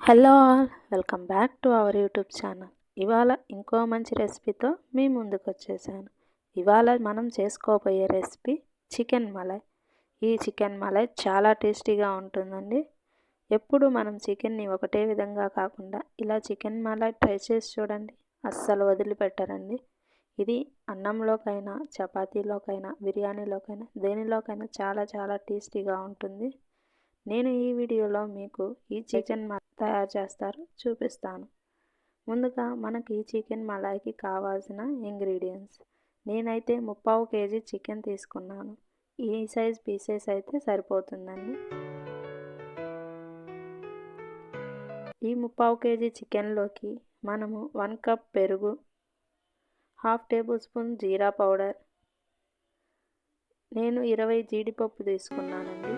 Hello all, welcome back to our YouTube channel. ఇవాళ ఇంకో మంచి రెసిపీతో మీ ముందుకు వచ్చేసాను. ఇవాళ మనం చేసుకోబోయే రెసిపీ చికెన్ మలై. ఈ చికెన్ మలై చాలా టేస్టీగా ఉంటుందండి. ఎప్పుడు మనం చికెన్ని ఒకటే విధంగా కాకుండా ఇలా చికెన్ మలై ట్రై చేసి చూడండి, అస్సలు వదిలిపెట్టరండి. ఇది అన్నంలోకైనా, చపాతీలోకైనా, బిర్యానీలోకైనా, దేనిలోకైనా చాలా చాలా టేస్టీగా ఉంటుంది. నేను ఈ వీడియోలో మీకు ఈ చికెన్ మలై తయారు చేస్తారో చూపిస్తాను. ముందుగా మనకి చికెన్ మలాయికి కావాల్సిన ఇంగ్రీడియంట్స్. నేనైతే 3/4 kg చికెన్ తీసుకున్నాను. ఈ సైజ్ పీసెస్ అయితే సరిపోతుందండి. ఈ 3/4 kg చికెన్లోకి మనము 1 కప్ పెరుగు, 1/2 టేబుల్ స్పూన్ జీరా పౌడర్, నేను 20 జీడిపప్పు తీసుకున్నానండి.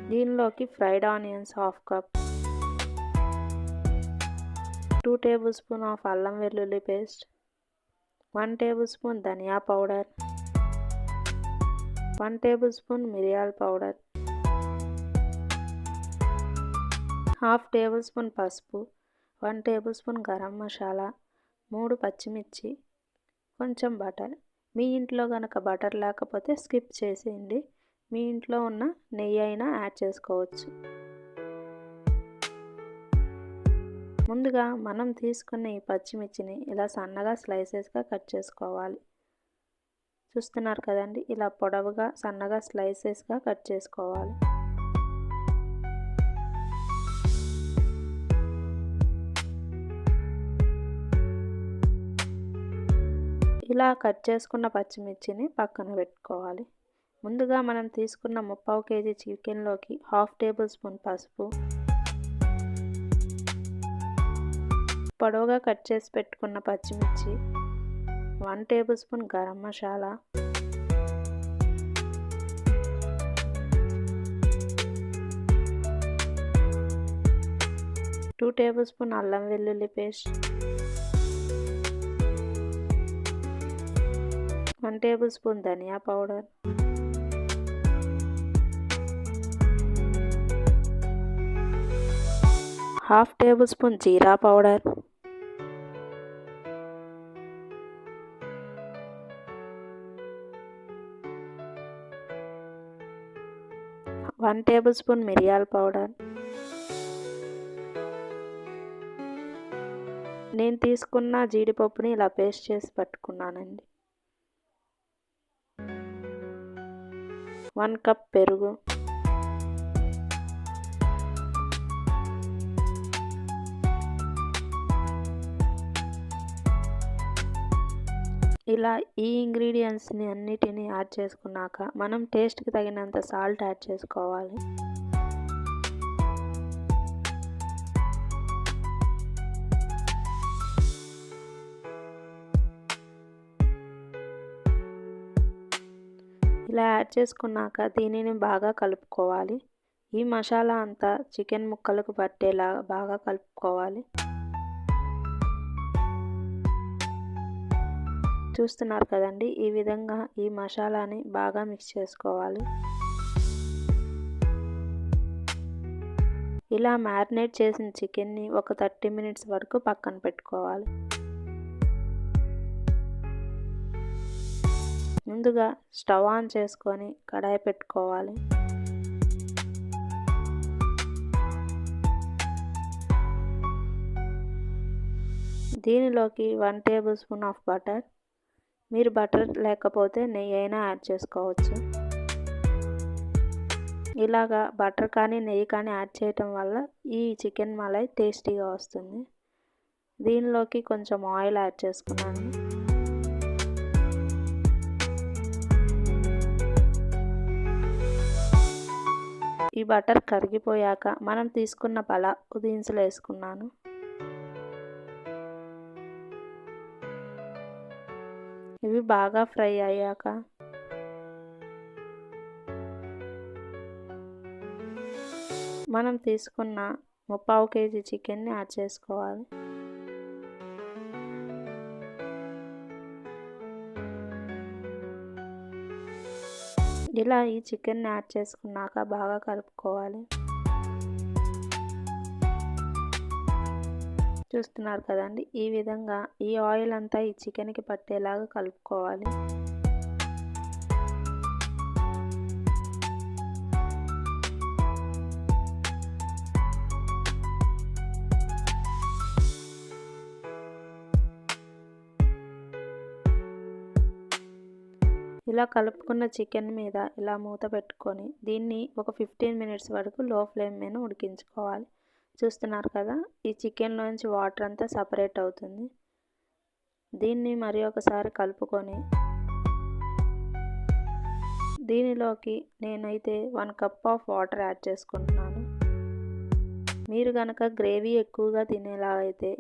దీనిలోకి fried onions 1/2 cup, 2 table spoon of అల్లం వెల్లుల్లి పేస్ట్, 1 టేబుల్ స్పూన్ ధనియా పౌడర్, 1 టేబుల్ స్పూన్ మిరియాల పౌడర్, 1/2 టేబుల్ స్పూన్ పసుపు, 1 టేబుల్ స్పూన్ గరం మసాలా, 3 పచ్చిమిర్చి, కొంచెం బటర్. మీ ఇంట్లో కనుక బటర్ లేకపోతే స్కిప్ చేసేయండి. మీ ఇంట్లో ఉన్న నెయ్యి అయినా యాడ్ చేసుకోవచ్చు. ముందుగా మనం తీసుకున్న ఈ పచ్చిమిర్చిని ఇలా సన్నగా స్లైసెస్గా కట్ చేసుకోవాలి. చూస్తున్నారు కదండి, ఇలా పొడవుగా సన్నగా స్లైసెస్గా కట్ చేసుకోవాలి. ఇలా కట్ చేసుకున్న పచ్చిమిర్చిని పక్కన పెట్టుకోవాలి. ముందుగా మనం తీసుకున్న 3/4 kg చికెన్లోకి 1/2 టేబుల్ స్పూన్ పసుపు, పొడవుగా కట్ చేసి పెట్టుకున్న పచ్చిమిర్చి, 1 table spoon garam masala, 2 table spoon అల్లం వెల్లుల్లి పేస్ట్, 1 టేబుల్ స్పూన్ ధనియా పౌడర్, 1/2 టేబుల్ స్పూన్ జీరా పౌడర్, 1 టేబుల్ స్పూన్ మిరియాల పౌడర్. నేను తీసుకున్న జీడిపప్పుని ఇలా పేస్ట్ చేసి పట్టుకున్నానండి. 1 కప్ పెరుగు, ఇలా ఈ ఇంగ్రీడియంట్స్ని అన్నిటిని యాడ్ చేసుకున్నాక మనం టేస్ట్కి తగినంత సాల్ట్ యాడ్ చేసుకోవాలి. ఇలా యాడ్ చేసుకున్నాక దీనిని బాగా కలుపుకోవాలి. ఈ మసాలా అంతా చికెన్ ముక్కలకు పట్టేలా బాగా కలుపుకోవాలి. చూస్తున్నారు కదండి, ఈ విధంగా ఈ మసాలాని బాగా మిక్స్ చేసుకోవాలి. ఇలా మ్యారినేట్ చేసిన చికెన్ని ఒక 30 మినిట్స్ వరకు పక్కన పెట్టుకోవాలి. ముందుగా స్టవ్ ఆన్ చేసుకొని కడాయి పెట్టుకోవాలి. దీనిలోకి 1 టేబుల్ స్పూన్ ఆఫ్ బటర్. మీరు బటర్ లేకపోతే నెయ్యి అయినా యాడ్ చేసుకోవచ్చు. ఇలాగా బటర్ కానీ నెయ్యి కానీ యాడ్ చేయటం వల్ల ఈ చికెన్ మలై టేస్టీగా వస్తుంది. దీనిలోకి కొంచెం ఆయిల్ యాడ్ చేసుకున్నాను. ఈ బటర్ కరిగిపోయాక మనం తీసుకున్న పలావ్ దినుసులు వేసుకున్నాను. ఇవి బాగా ఫ్రై అయ్యాక మనం తీసుకున్న 3/4 kg చికెన్ని యాడ్ చేసుకోవాలి. ఇలా ఈ చికెన్ని యాడ్ చేసుకున్నాక బాగా కలుపుకోవాలి. చూస్తున్నారు కదండి, ఈ విధంగా ఈ ఆయిల్ అంతా ఈ చికెన్కి పట్టేలాగా కలుపుకోవాలి. ఇలా కలుపుకున్న చికెన్ మీద ఇలా మూత పెట్టుకొని దీన్ని ఒక 15 మినిట్స్ వరకు లో ఫ్లేమ్ మీద ఉడికించుకోవాలి. చూస్తున్నారు కదా, ఈ చికెన్లోంచి వాటర్ అంతా సపరేట్ అవుతుంది. దీన్ని మరి ఒకసారి కలుపుకొని దీనిలోకి నేనైతే 1 కప్ ఆఫ్ వాటర్ యాడ్ చేసుకుంటున్నాను. మీరు కనుక గ్రేవీ ఎక్కువగా తినేలా అయితే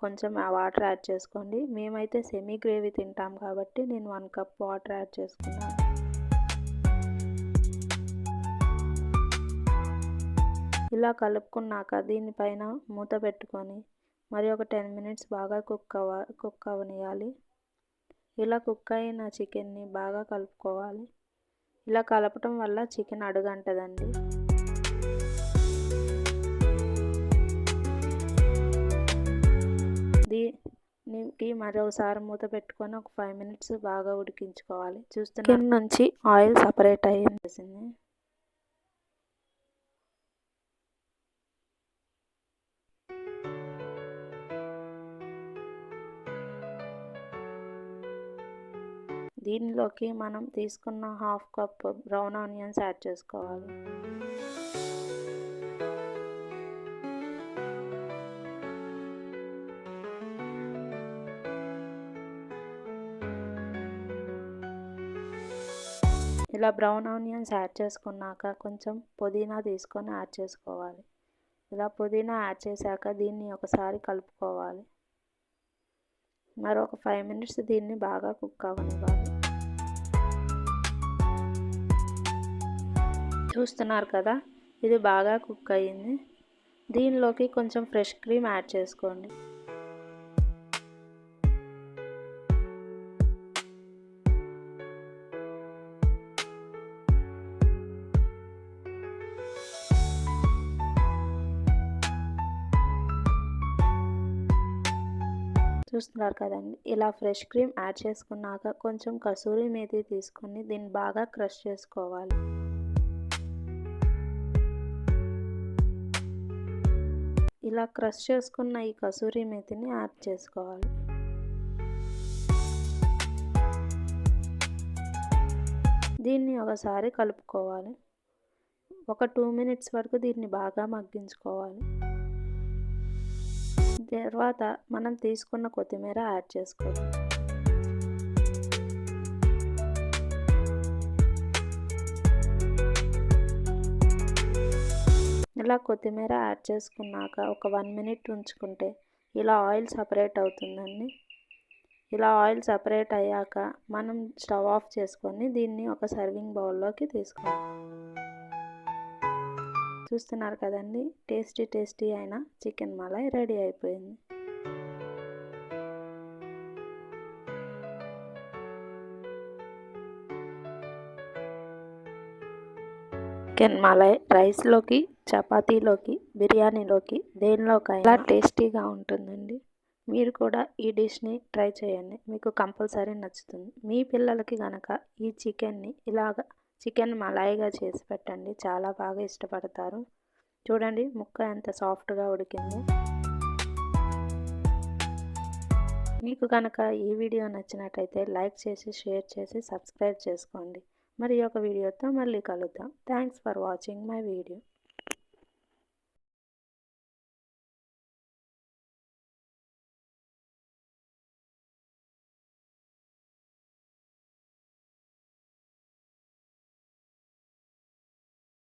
కొంచెం ఆ వాటర్ యాడ్ చేసుకోండి. మేమైతే సెమీ గ్రేవీ తింటాం కాబట్టి నేను 1 కప్ వాటర్ యాడ్ చేసుకున్నాను. ఇలా కలుపుకున్నాక దీనిపైన మూత పెట్టుకొని మరి ఒక 10 మినిట్స్ బాగా కుక్ అవనియాలి. ఇలా కుక్ అయిన చికెన్ని బాగా కలుపుకోవాలి. ఇలా కలపటం వల్ల చికెన్ అడుగంటదండి. దీనికి మరోసారి మూత పెట్టుకొని ఒక 5 మినిట్స్ బాగా ఉడికించుకోవాలి. చికెన్ నుంచి ఆయిల్ సపరేట్ అయ్యింది. దీనిలోకి మనం తీసుకున్న 1/2 కప్ బ్రౌన్ ఆనియన్స్ యాడ్ చేసుకోవాలి. ఇలా బ్రౌన్ ఆనియన్స్ యాడ్ చేసుకున్నాక కొంచెం పుదీనా తీసుకొని యాడ్ చేసుకోవాలి. ఇలా పుదీనా యాడ్ చేశాక దీన్ని ఒకసారి కలుపుకోవాలి. మరొక 5 మినిట్స్ దీన్ని బాగా కుక్ అవ్వనివ్వాలి. చూస్తున్నారు కదా, ఇది బాగా కుక్ అయ్యింది. దీనిలోకి కొంచెం ఫ్రెష్ క్రీమ్ యాడ్ చేసుకోండి. చూస్తున్నారు కదండి, ఇలా ఫ్రెష్ క్రీమ్ యాడ్ చేసుకున్నాక కొంచెం కసూరి మేతి తీసుకొని దీన్ని బాగా క్రష్ చేసుకోవాలి. ఇలా క్రష్ చేసుకున్న ఈ కసూరి మేతిని యాడ్ చేసుకోవాలి. దీన్ని ఒకసారి కలుపుకోవాలి. ఒక 2 మినిట్స్ వరకు దీన్ని బాగా మగ్గించుకోవాలి. తర్వాత మనం తీసుకున్న కొత్తిమీర యాడ్ చేసుకోవాలి. ఇలా కొత్తిమీర యాడ్ చేసుకున్నాక ఒక 1 మినిట్ ఉంచుకుంటే ఇలా ఆయిల్ సపరేట్ అవుతుందండి. ఇలా ఆయిల్ సపరేట్ అయ్యాక మనం స్టవ్ ఆఫ్ చేసుకొని దీన్ని ఒక సర్వింగ్ బౌల్లోకి తీసుకోవాలి. చూస్తున్నారు కదండి, టేస్టీ అయిన చికెన్ మలై రెడీ అయిపోయింది. చికెన్ మలై రైస్లోకి, చపాతీలోకి, బిర్యానీలోకి దేనిలోకైనా టేస్టీగా ఉంటుందండి. మీరు కూడా ఈ డిష్ని ట్రై చేయండి, మీకు కంపల్సరీ నచ్చుతుంది. మీ పిల్లలకి కనుక ఈ చికెన్ని ఇలాగ చికెన్ మలాయిగా చేసి పెట్టండి, చాలా బాగా ఇష్టపడతారు. చూడండి ముక్క ఎంత సాఫ్ట్గా ఉడికిందో. మీకు కనుక ఈ వీడియో నచ్చినట్టయితే లైక్ చేసి, షేర్ చేసి, సబ్స్క్రైబ్ చేసుకోండి. మరి ఒక వీడియోతో మళ్ళీ కలుద్దాం. Thanks for watching my video.